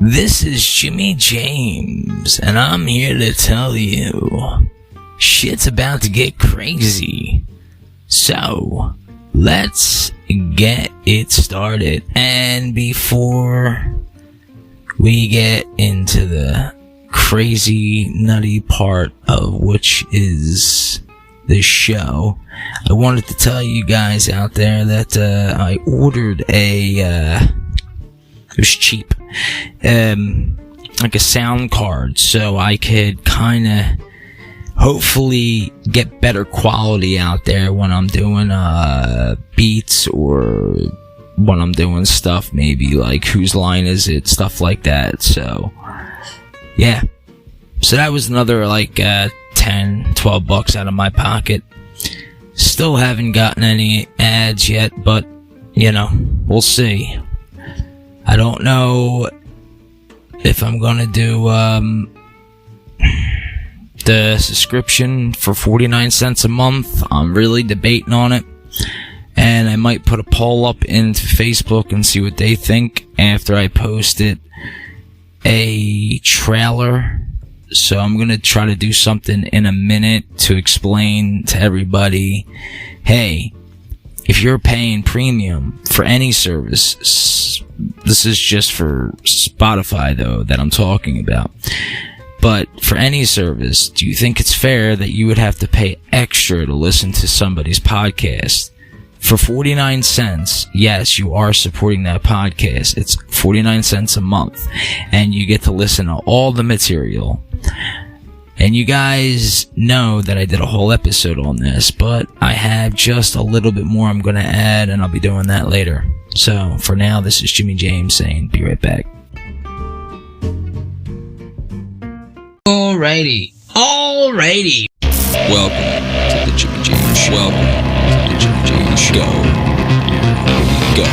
This is Jimmy James, and I'm here to tell you, shit's about to get crazy. So, let's get it started. And before we get into the crazy, nutty part of which is the show, I wanted to tell you guys out there that I ordered it was cheap, like a sound card, so I could kind of hopefully get better quality out there when I'm doing beats, or when I'm doing stuff maybe like Whose Line Is It, stuff like that. So yeah, so that was another like $10-12 out of my pocket. Still haven't gotten any ads yet, but you know, we'll see. I don't know if I'm gonna do the subscription for 49 cents a month. I'm really debating on it, and I might put a poll up into Facebook and see what they think after I post it, a trailer. So I'm gonna try to do something in a minute to explain to everybody, hey, if you're paying premium for any service, this is just for Spotify though that I'm talking about, but for any service, do you think it's fair that you would have to pay extra to listen to somebody's podcast? For 49 cents, yes, you are supporting that podcast. It's 49 cents a month, and you get to listen to all the material. And you guys know that I did a whole episode on this, but I have just a little bit more I'm going to add, and I'll be doing that later. So, for now, this is Jimmy James saying, be right back. Alrighty. Welcome to the Jimmy James Show. Welcome to the Jimmy James Show. Here we go.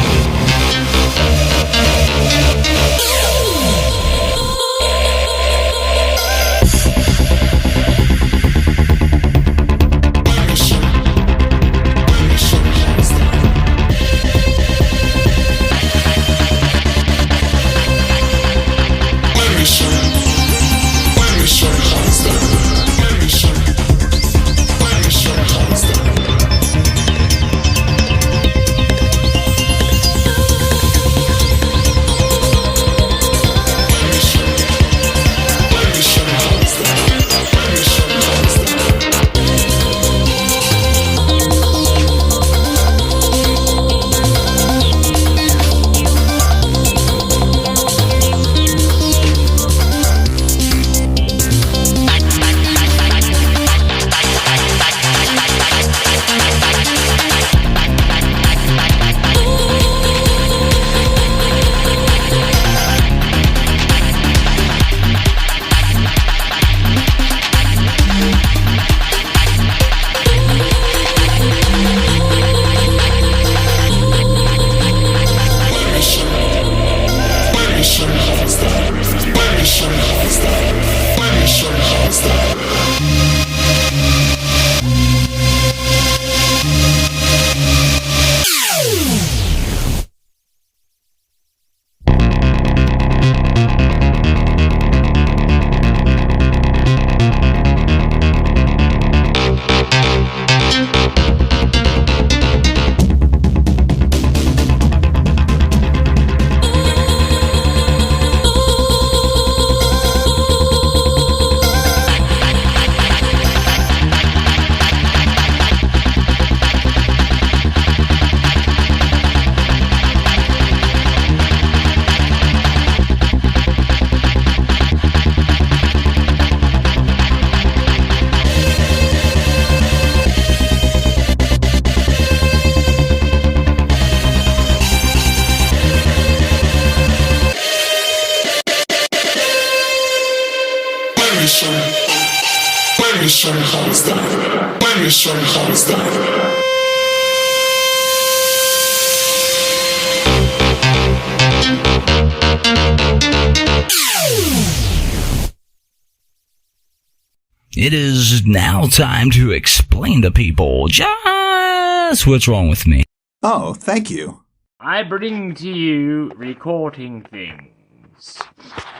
It is now time to explain to people just what's wrong with me. Oh, thank you. I bring to you recording things.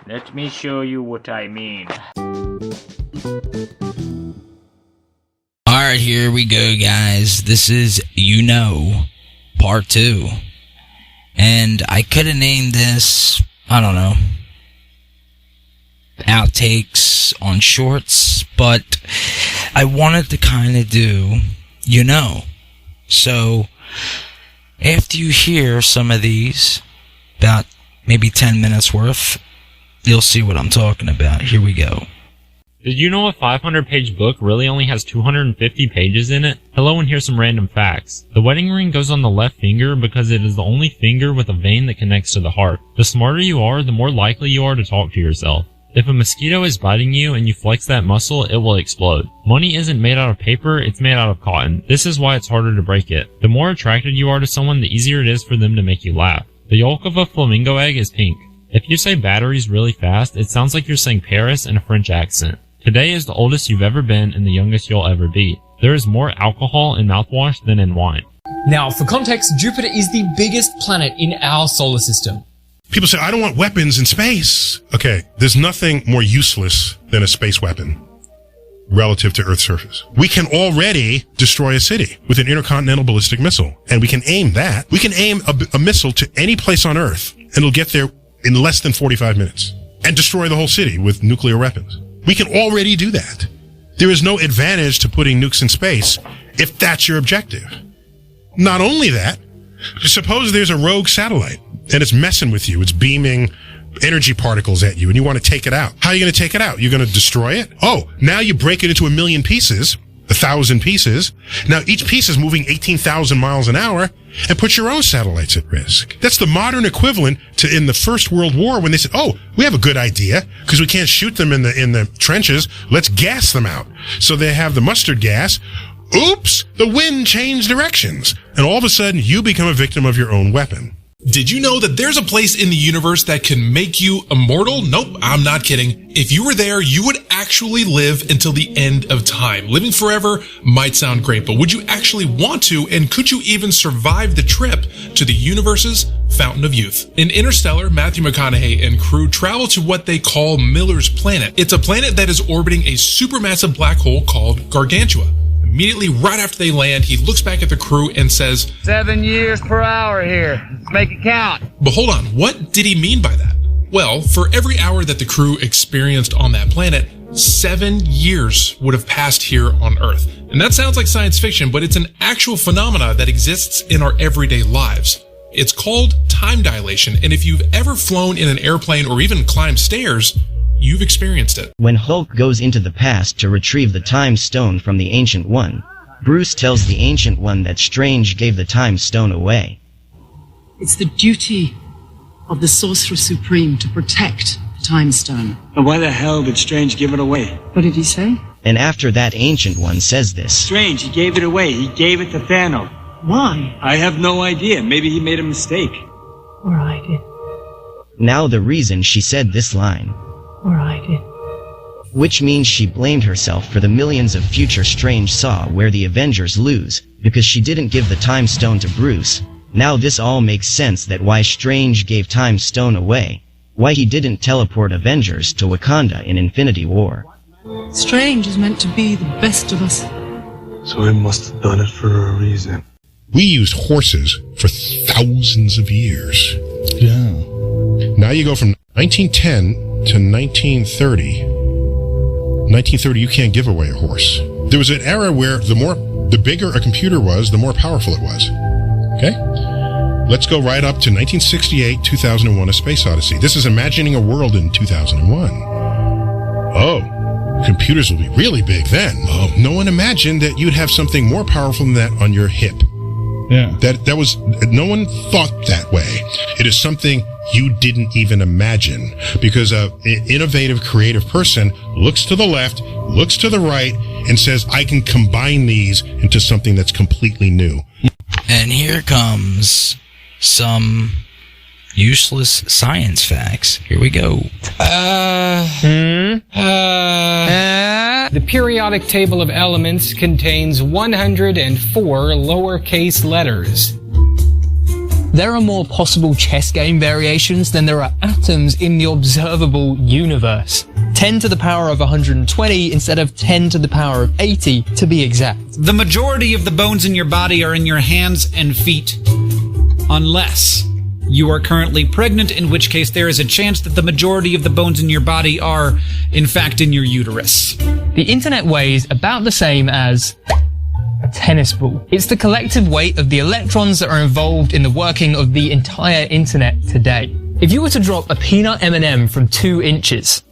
Let me show you what I mean. Alright, here we go, guys. This is Part 2. And I could have named this, I don't know, Outtakes on Shorts, but I wanted to kind of do, So, after you hear some of these, about maybe 10 minutes worth, you'll see what I'm talking about. Here we go. Did you know a 500-page book really only has 250 pages in it? Hello, and here's some random facts. The wedding ring goes on the left finger because it is the only finger with a vein that connects to the heart. The smarter you are, the more likely you are to talk to yourself. If a mosquito is biting you and you flex that muscle, it will explode. Money isn't made out of paper, it's made out of cotton. This is why it's harder to break it. The more attracted you are to someone, the easier it is for them to make you laugh. The yolk of a flamingo egg is pink. If you say batteries really fast, it sounds like you're saying Paris in a French accent. Today is the oldest you've ever been and the youngest you'll ever be. There is more alcohol in mouthwash than in wine. Now, for context, Jupiter is the biggest planet in our solar system. People say, I don't want weapons in space. Okay, there's nothing more useless than a space weapon relative to Earth's surface. We can already destroy a city with an intercontinental ballistic missile, and we can aim that. We can aim a missile to any place on Earth, and it'll get there in less than 45 minutes and destroy the whole city with nuclear weapons. We can already do that. There is no advantage to putting nukes in space if that's your objective. Not only that, suppose there's a rogue satellite and it's messing with you. It's beaming energy particles at you and you want to take it out. How are you going to take it out? You're going to destroy it? Oh, now you break it into 1,000,000 pieces, 1,000 pieces. Now each piece is moving 18,000 miles an hour and put your own satellites at risk. That's the modern equivalent to in the First World War when they said, oh, we have a good idea because we can't shoot them in the trenches. Let's gas them out. So they have the mustard gas. Oops, the wind changed directions. And all of a sudden you become a victim of your own weapon. Did you know that there's a place in the universe that can make you immortal? Nope, I'm not kidding. If you were there, you would actually live until the end of time. Living forever might sound great, but would you actually want to, and could you even survive the trip to the universe's fountain of youth? In Interstellar, Matthew McConaughey and crew travel to what they call Miller's Planet. It's a planet that is orbiting a supermassive black hole called Gargantua. Immediately right after they land, he looks back at the crew and says, 7 years per hour here. Let's make it count. But hold on, what did he mean by that? Well, for every hour that the crew experienced on that planet, 7 years would have passed here on Earth. And that sounds like science fiction, but it's an actual phenomena that exists in our everyday lives. It's called time dilation, and if you've ever flown in an airplane or even climbed stairs, you've experienced it. When Hulk goes into the past to retrieve the Time Stone from the Ancient One, Bruce tells the Ancient One that Strange gave the Time Stone away. It's the duty of the Sorcerer Supreme to protect the Time Stone. And why the hell did Strange give it away? What did he say? And after that Ancient One says this. Strange, he gave it away. He gave it to Thanos. Why? I have no idea. Maybe he made a mistake. Or I did. Now the reason she said this line. Or I did. Which means she blamed herself for the millions of future Strange saw where the Avengers lose, because she didn't give the Time Stone to Bruce. Now this all makes sense that why Strange gave Time Stone away, why he didn't teleport Avengers to Wakanda in Infinity War. Strange is meant to be the best of us. So he must have done it for a reason. We used horses for thousands of years. Yeah. Now you go from 1910 to 1930. 1930, you can't give away a horse. There was an era where the bigger a computer was, the more powerful it was. Okay? Let's go right up to 1968, 2001, A Space Odyssey. This is imagining a world in 2001. Oh, computers will be really big then. Oh, no one imagined that you'd have something more powerful than that on your hip. Yeah. That was, no one thought that way. It is something you didn't even imagine, because an innovative, creative person looks to the left, looks to the right, and says, I can combine these into something that's completely new. And here comes some useless science facts. Here we go. The periodic table of elements contains 104 lowercase letters. There are more possible chess game variations than there are atoms in the observable universe. 10 to the power of 120 instead of 10 to the power of 80 to be exact. The majority of the bones in your body are in your hands and feet. Unless you are currently pregnant, in which case there is a chance that the majority of the bones in your body are, in fact, in your uterus. The internet weighs about the same as a tennis ball. It's the collective weight of the electrons that are involved in the working of the entire internet today. If you were to drop a peanut M&M from 2 inches,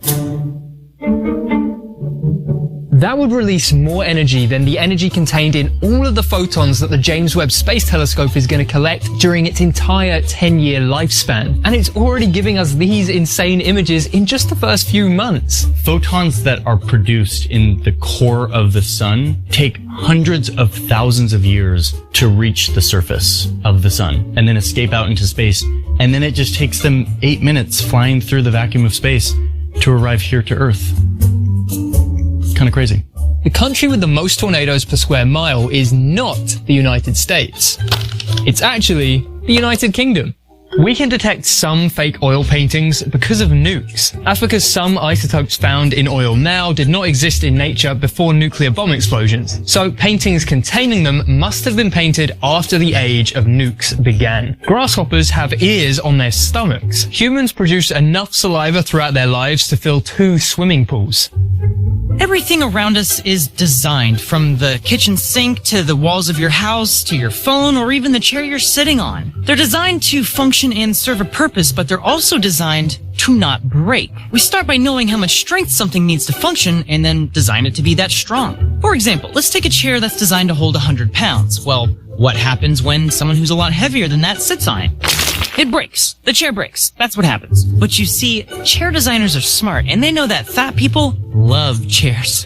that would release more energy than the energy contained in all of the photons that the James Webb Space Telescope is going to collect during its entire 10-year lifespan. And it's already giving us these insane images in just the first few months. Photons that are produced in the core of the sun take hundreds of thousands of years to reach the surface of the sun and then escape out into space. And then it just takes them 8 minutes flying through the vacuum of space to arrive here to Earth. Kind of crazy. The country with the most tornadoes per square mile is not the United States. It's actually the United Kingdom. We can detect some fake oil paintings because of nukes. That's because some isotopes found in oil now did not exist in nature before nuclear bomb explosions. So paintings containing them must have been painted after the age of nukes began. Grasshoppers have ears on their stomachs. Humans produce enough saliva throughout their lives to fill 2 swimming pools. Everything around us is designed, from the kitchen sink to the walls of your house to your phone or even the chair you're sitting on. They're designed to function and serve a purpose, but they're also designed to not break. We start by knowing how much strength something needs to function and then design it to be that strong. For example, let's take a chair that's designed to hold 100 pounds. Well, what happens when someone who's a lot heavier than that sits on it? It breaks. The chair breaks. That's what happens. But you see, chair designers are smart, and they know that fat people love chairs.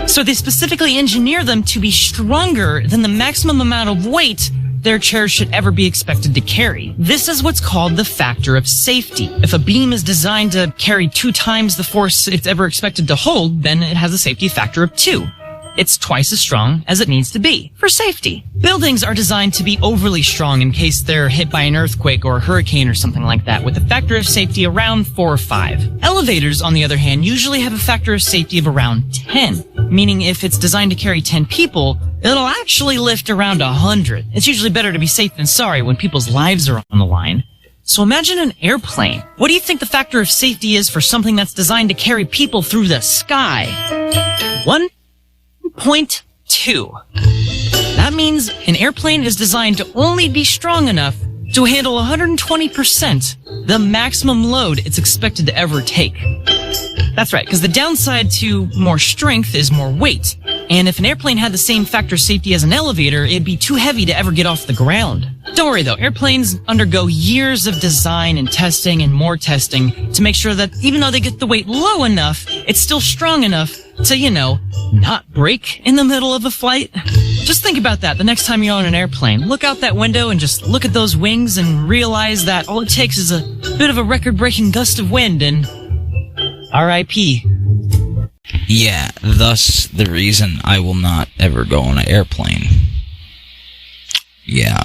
So they specifically engineer them to be stronger than the maximum amount of weight their chairs should ever be expected to carry. This is what's called the factor of safety. If a beam is designed to carry 2 times the force it's ever expected to hold, then it has a safety factor of 2. It's twice as strong as it needs to be for safety. Buildings are designed to be overly strong in case they're hit by an earthquake or a hurricane or something like that, with a factor of safety around 4 or 5. Elevators, on the other hand, usually have a factor of safety of around 10, meaning if it's designed to carry 10 people, it'll actually lift around 100. It's usually better to be safe than sorry when people's lives are on the line. So imagine an airplane. What do you think the factor of safety is for something that's designed to carry people through the sky? 1.2. That means an airplane is designed to only be strong enough to handle 120% the maximum load it's expected to ever take. That's right, because the downside to more strength is more weight. And if an airplane had the same factor of safety as an elevator, it'd be too heavy to ever get off the ground. Don't worry though, airplanes undergo years of design and testing and more testing to make sure that even though they get the weight low enough, it's still strong enough to, not break in the middle of a flight. Just think about that the next time you're on an airplane. Look out that window and just look at those wings and realize that all it takes is a bit of a record-breaking gust of wind and R.I.P. Yeah, thus the reason I will not ever go on an airplane. Yeah.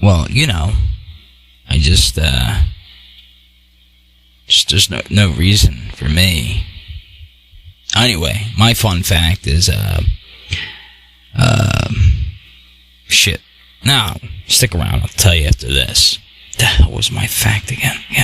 Well, I just there's no reason for me. Anyway, my fun fact is, shit. No, stick around, I'll tell you after this. The hell was my fact again? Yeah.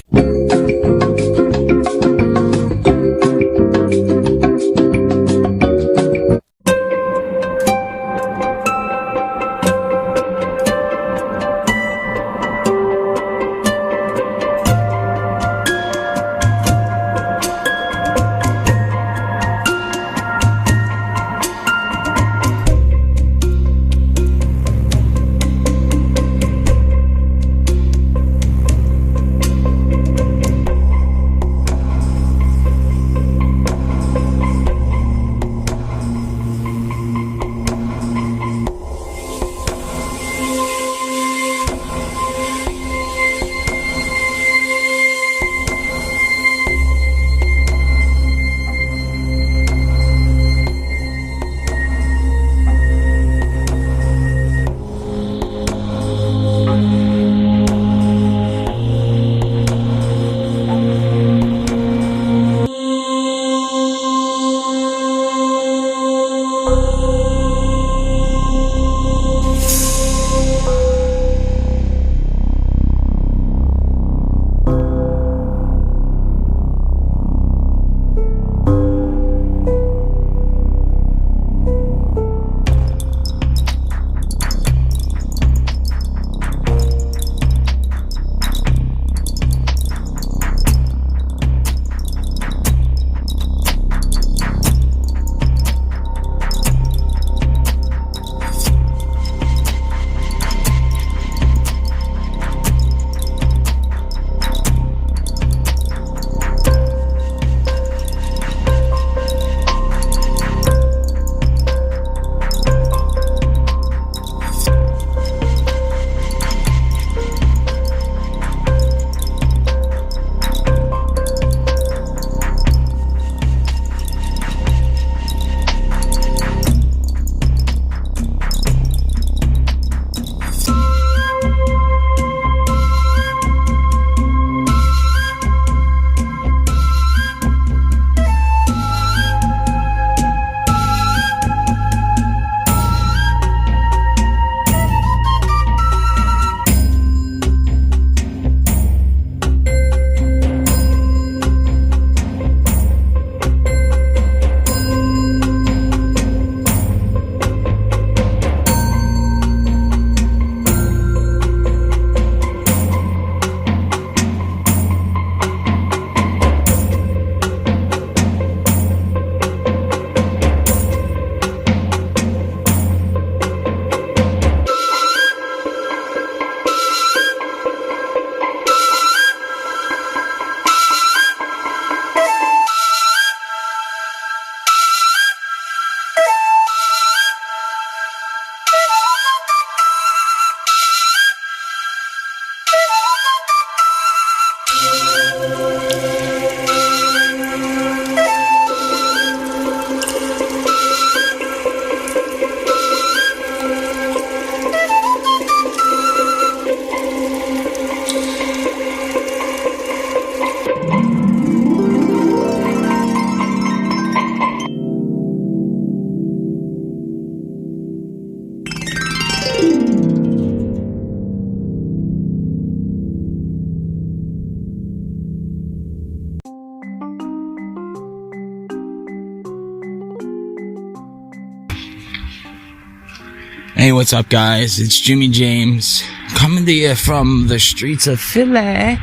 Hey, what's up, guys? It's Jimmy James coming to you from the streets of Philly.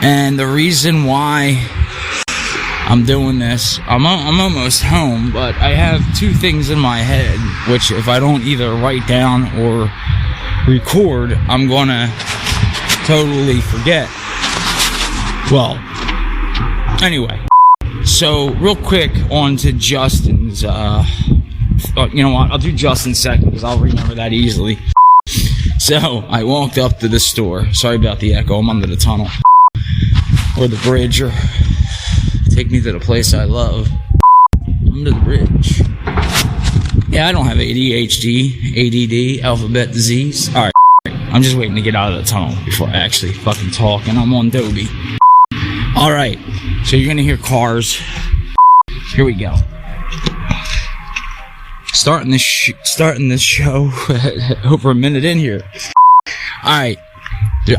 And the reason why I'm doing this, I'm almost home, but I have two things in my head, which if I don't either write down or record, I'm gonna totally forget. Well, anyway, so real quick on to Justin's, you know what, I'll do Justin second because I'll remember that easily. So, I walked up to the store. Sorry about the echo, I'm under the tunnel. Or the bridge, or take me to the place I love. Under the bridge. Yeah, I don't have ADHD, ADD, alphabet disease. Alright, I'm just waiting to get out of the tunnel before I actually fucking talk, and I'm on Dobie. Alright, so you're gonna hear cars. Here we go. Starting this show over a minute in here. Alright,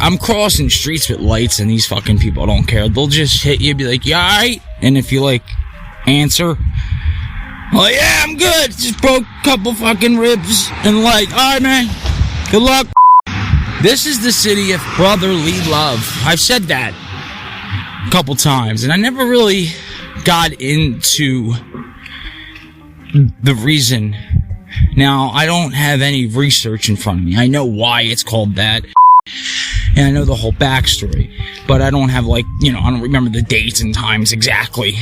I'm crossing streets with lights and these fucking people don't care. They'll just hit you, be like, "Yeah, alright?" And if you like answer, well, "Yeah, I'm good. Just broke a couple fucking ribs." And like, "Alright, man, good luck." This is the city of brotherly love. I've said that a couple times, and I never really got into the reason. Now, I don't have any research in front of me. I know why it's called that, and I know the whole backstory, but I don't have, like, you know, I don't remember the dates and times exactly.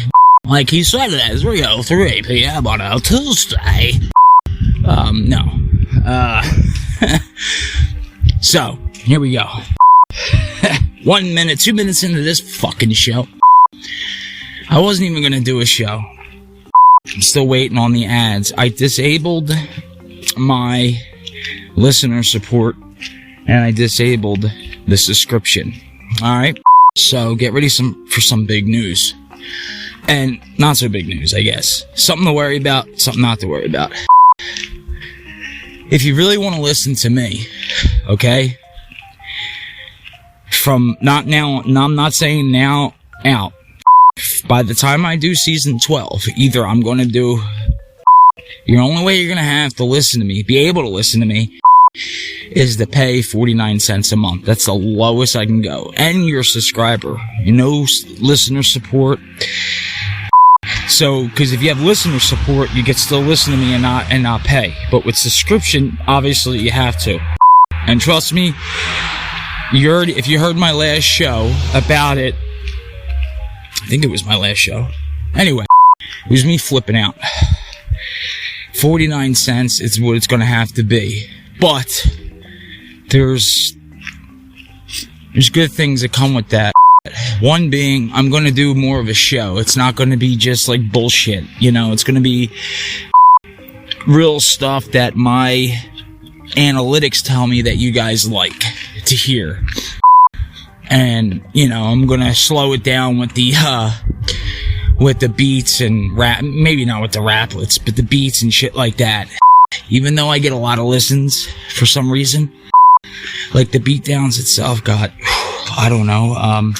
Like he said it as we go through 8 p.m. on a Tuesday. No. So, here we go. 1 minute, 2 minutes into this fucking show. I wasn't even gonna do a show. I'm still waiting on the ads. I disabled my listener support, and I disabled the subscription. Alright? So, get ready for some big news. And not so big news, I guess. Something to worry about, something not to worry about. If you really want to listen to me, okay? From not now, no, I'm not saying now out. By the time I do season 12, either I'm going to do... The only way you're going to have to listen to me, be able to listen to me, is to pay 49 cents a month. That's the lowest I can go. And you're a subscriber. You know, listener support. So, because if you have listener support, you can still listen to me and not pay. But with subscription, obviously you have to. And trust me, if you heard my last show about it, I think it was my last show. Anyway, it was me flipping out. 49 cents is what it's going to have to be. But there's good things that come with that. One being, I'm going to do more of a show. It's not going to be just like bullshit. You know, it's going to be real stuff that my analytics tell me that you guys like to hear. And, you know, I'm going to slow it down with the beats and rap. Maybe not with the raplets, but the beats and shit like that. Even though I get a lot of listens for some reason. Like the BEATDOWNS itself got, I don't know,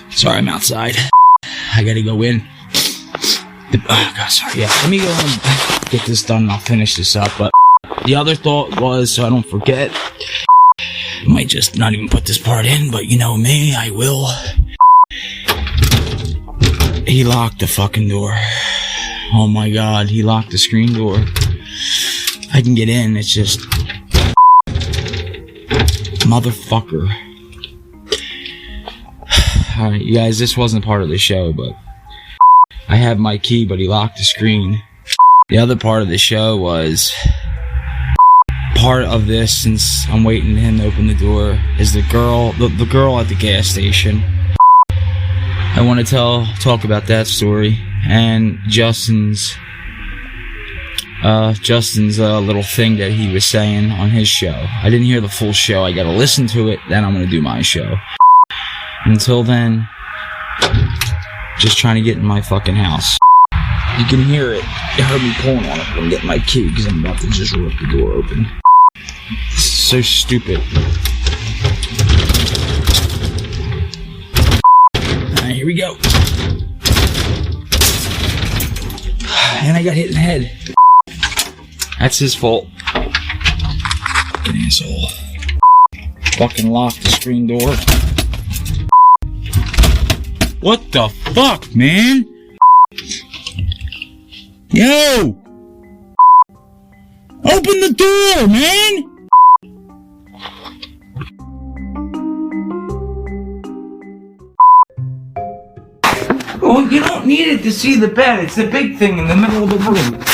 sorry, I'm outside. I gotta go in. Oh god, sorry, yeah. Let me go and get this done and I'll finish this up. But the other thought was, so I don't forget, I might just not even put this part in, but you know me, I will. He locked the fucking door. Oh my god, he locked the screen door. I can get in, it's just... Motherfucker. Alright, you guys, this wasn't part of the show, but... I have my key, but he locked the screen. The other part of the show was... Part of this, since I'm waiting for him to open the door, is the girl at the gas station. I want to talk about that story, and Justin's little thing that he was saying on his show. I didn't hear the full show. I gotta listen to it, then I'm gonna do my show. Until then, just trying to get in my fucking house. You can hear it. You heard me pulling on it, but I'm getting my key because I'm about to just rip the door open. It's so stupid. Alright, here we go. And I got hit in the head. That's his fault. Asshole. Fucking lock the screen door. What the fuck, man? Yo! Open the door, man! Oh, you don't need it to see the bed. It's the big thing in the middle of the room.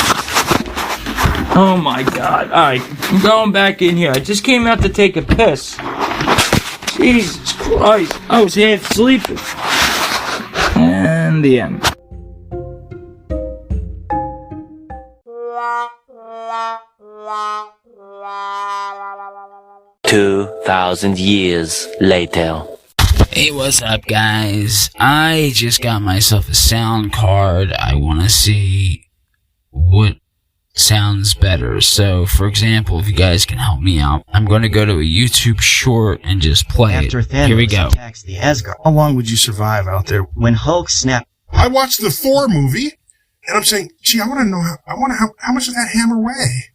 Oh my god. Alright, I'm going back in here. I just came out to take a piss. Jesus Christ. I was half sleeping. And the end. 2,000 years later. Hey, what's up, guys? I just got myself a sound card. I want to see what sounds better. So, for example, if you guys can help me out, I'm going to go to a YouTube short and just play After it. Thanos Here we go. attacks the Asgard. How long would you survive out there? When Hulk snapped. I watched the Thor movie, and I'm saying, gee, I want to know how much does that hammer weigh?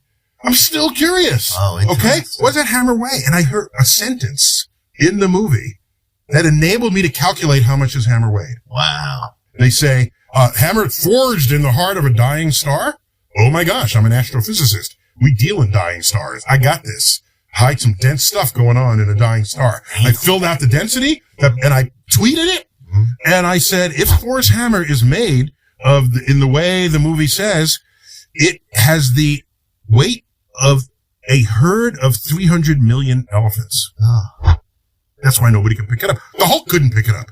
I'm still curious. Oh, okay? What does that hammer weigh? And I heard a sentence in the movie that enabled me to calculate how much his hammer weighed. Wow. They say, hammer forged in the heart of a dying star? Oh my gosh, I'm an astrophysicist. We deal in dying stars. I got this. Hide some dense stuff going on in a dying star. I filled out the density, and I tweeted it, and I said, if Thor's hammer is made in the way the movie says, it has the weight of a herd of 300 million elephants. Oh. That's why nobody can pick it up. The Hulk couldn't pick it up.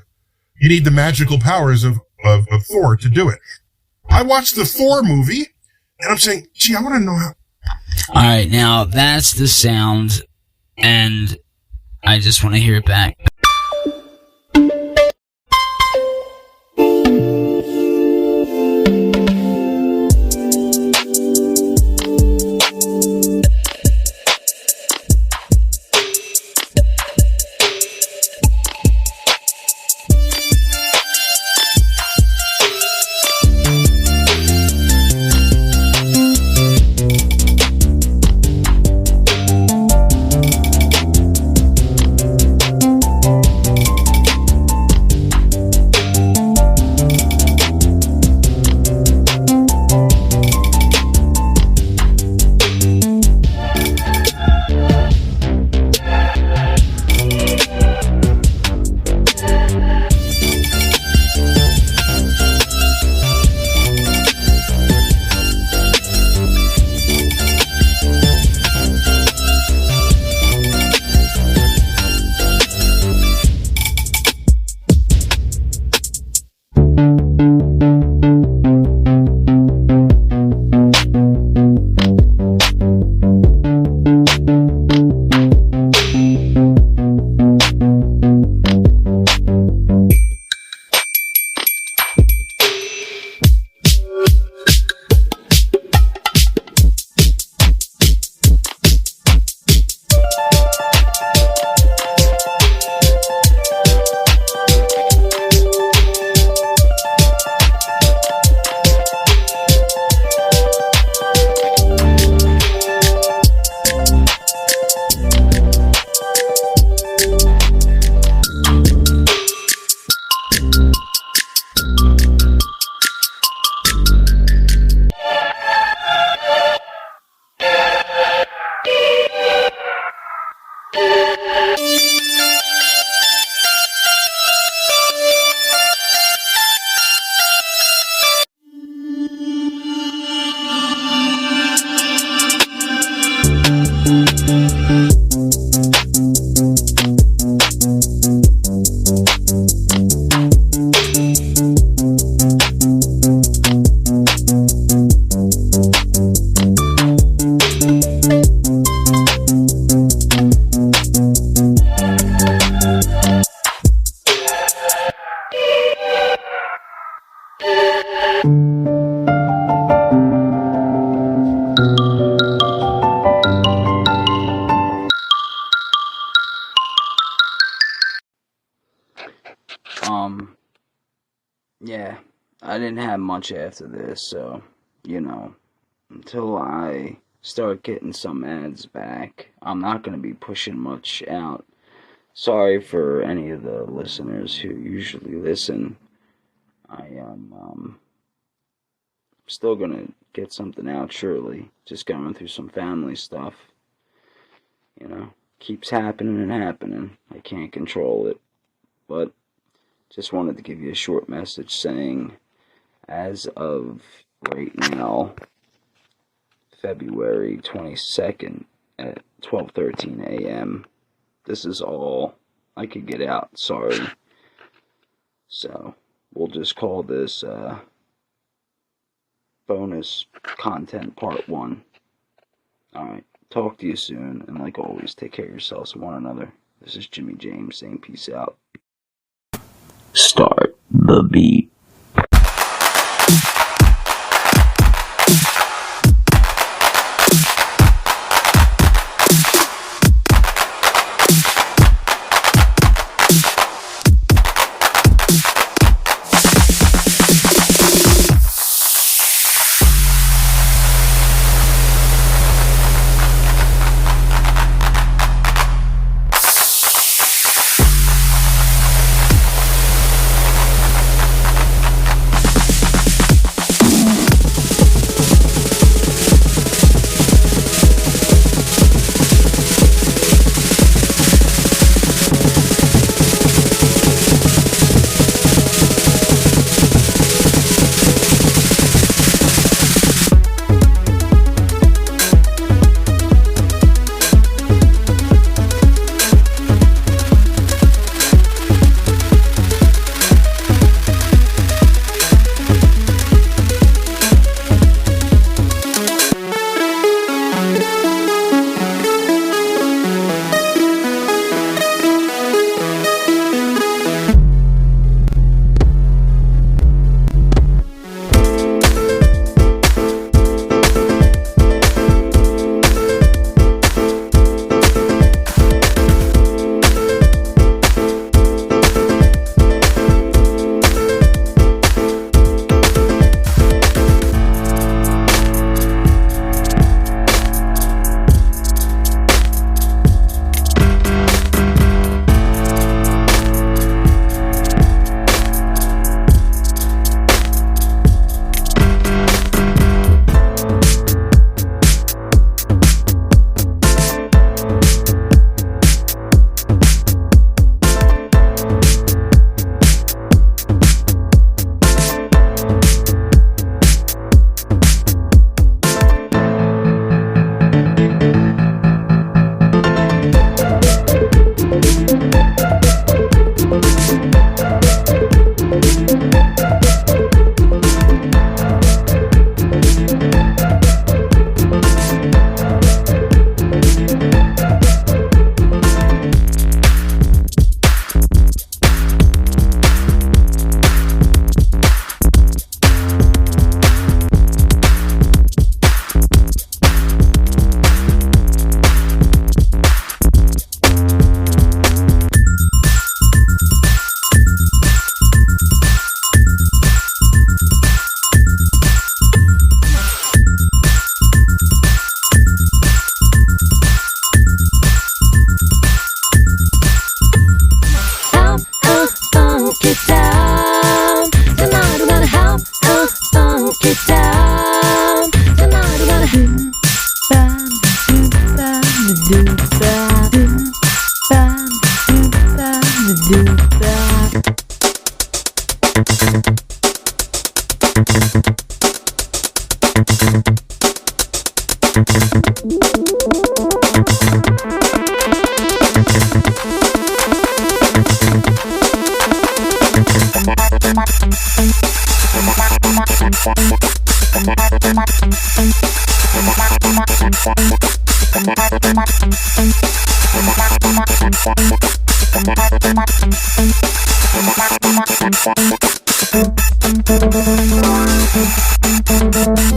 You need the magical powers of Thor to do it. I watched the Thor movie, and I'm saying, gee, I want to know how. Alright, now that's the sound, and I just want to hear it back. Yeah, I didn't have much after this, so, you know, until I start getting some ads back. I'm not going to be pushing much out. Sorry for any of the listeners who usually listen. I am still going to get something out surely. Just going through some family stuff. You know, keeps happening and happening. I can't control it. But just wanted to give you a short message saying, as of right now, February 22nd at 12:13 a.m., this is all I could get out. Sorry. So, we'll just call this bonus content part 1. Alright, talk to you soon, and like always, take care of yourselves and one another. This is Jimmy James saying peace out. Start the beat. Thank you.